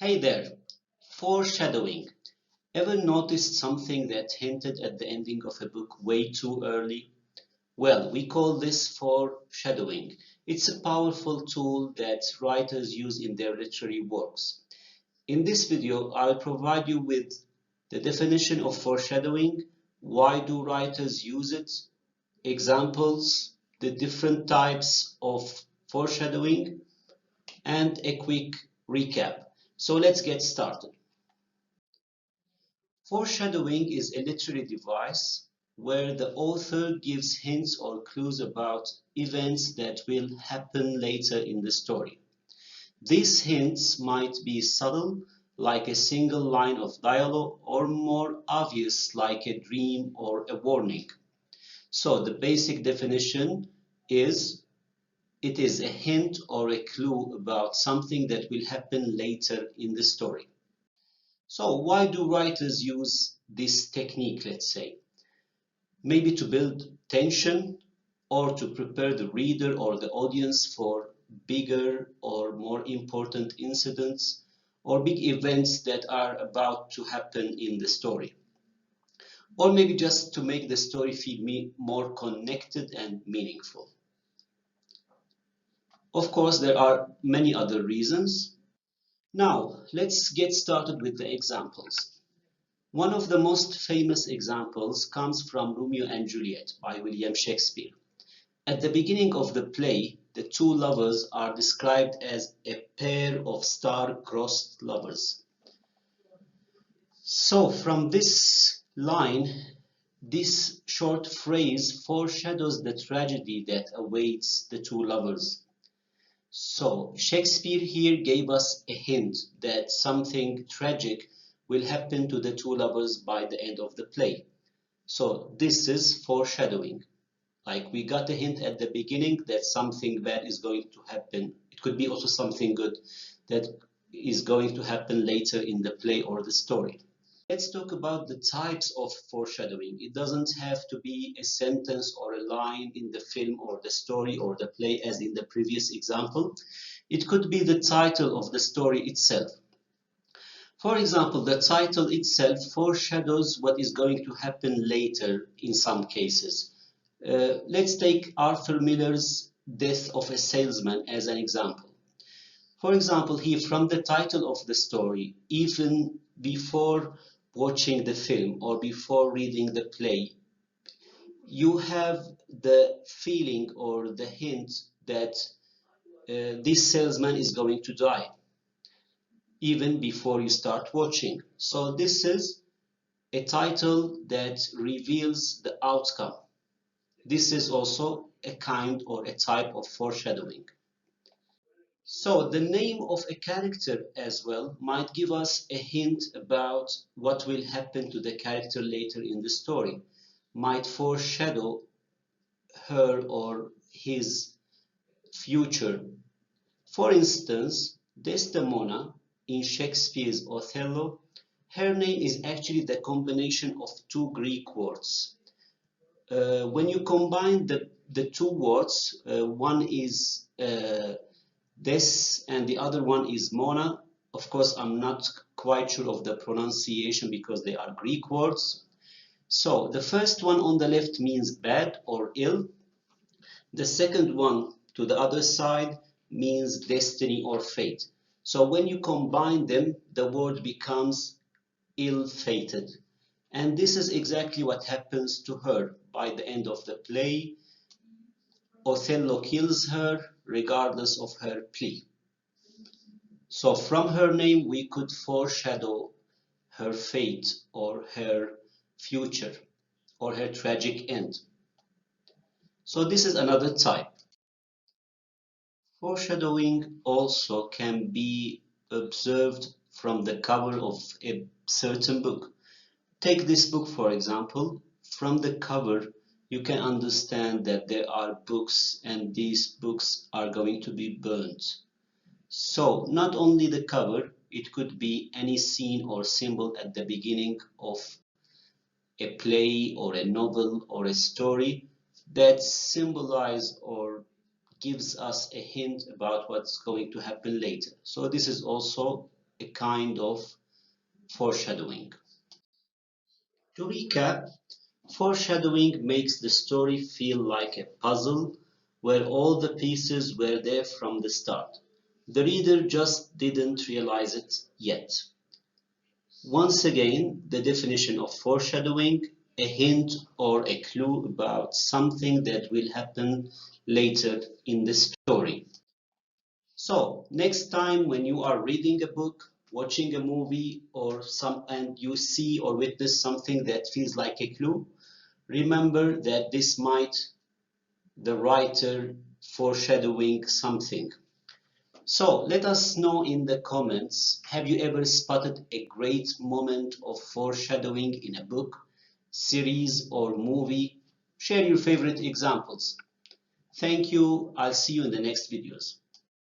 Hey there, foreshadowing. Ever noticed something that hinted at the ending of a book way too early? Well, we call this foreshadowing. It's a powerful tool that writers use in their literary works. In this video, I'll provide you with the definition of foreshadowing, why do writers use it, examples, the different types of foreshadowing, and a quick recap. So let's get started. Foreshadowing is a literary device where the author gives hints or clues about events that will happen later in the story. These hints might be subtle, like a single line of dialogue, or more obvious, like a dream or a warning. So the basic definition is it is a hint or a clue about something that will happen later in the story. So why do writers use this technique, let's say? Maybe to build tension or to prepare the reader or the audience for bigger or more important incidents or big events that are about to happen in the story. Or maybe just to make the story feel more connected and meaningful. Of course, there are many other reasons. Now, let's get started with the examples. One of the most famous examples comes from Romeo and Juliet by William Shakespeare. At the beginning of the play, the two lovers are described as a pair of star-crossed lovers. So, from this line, this short phrase foreshadows the tragedy that awaits the two lovers. So, Shakespeare here gave us a hint that something tragic will happen to the two lovers by the end of the play. So, this is foreshadowing. Like we got a hint at the beginning that something bad is going to happen. It could be also something good that is going to happen later in the play or the story. Let's talk about the types of foreshadowing. It doesn't have to be a sentence or a line in the film or the story or the play as in the previous example. It could be the title of the story itself. For example, the title itself foreshadows what is going to happen later in some cases. Let's take Arthur Miller's Death of a Salesman as an example. For example, here from the title of the story, even before watching the film or before reading the play, you have the feeling or the hint that this salesman is going to die even before you start watching. So this is a title that reveals the outcome. This is also a kind or a type of foreshadowing. So the name of a character as well might give us a hint about what will happen to the character later in the story, might foreshadow her or his future. For instance, Desdemona in Shakespeare's Othello, her name is actually the combination of two Greek words. When you combine the two words, one is des and the other one is Mona. Of course, I'm not quite sure of the pronunciation because they are Greek words. So the first one on the left means bad or ill. The second one to the other side means destiny or fate. So when you combine them, the word becomes ill-fated. And this is exactly what happens to her by the end of the play. Othello kills her regardless of her plea. So from her name, we could foreshadow her fate or her future or her tragic end. So this is another type. Foreshadowing also can be observed from the cover of a certain book. Take this book, for example. From the cover, you can understand that there are books and these books are going to be burnt. So not only the cover, it could be any scene or symbol at the beginning of a play or a novel or a story that symbolize or gives us a hint about what's going to happen later. So this is also a kind of foreshadowing. To recap, foreshadowing makes the story feel like a puzzle where all the pieces were there from the start. The reader just didn't realize it yet. Once again, the definition of foreshadowing: a hint or a clue about something that will happen later in the story. So, next time when you are reading a book, watching a movie, and you see or witness something that feels like a clue, remember that this might the writer foreshadowing something. So let us know in the comments, have you ever spotted a great moment of foreshadowing in a book, series, or movie? Share your favorite examples. Thank you. I'll see you in the next videos.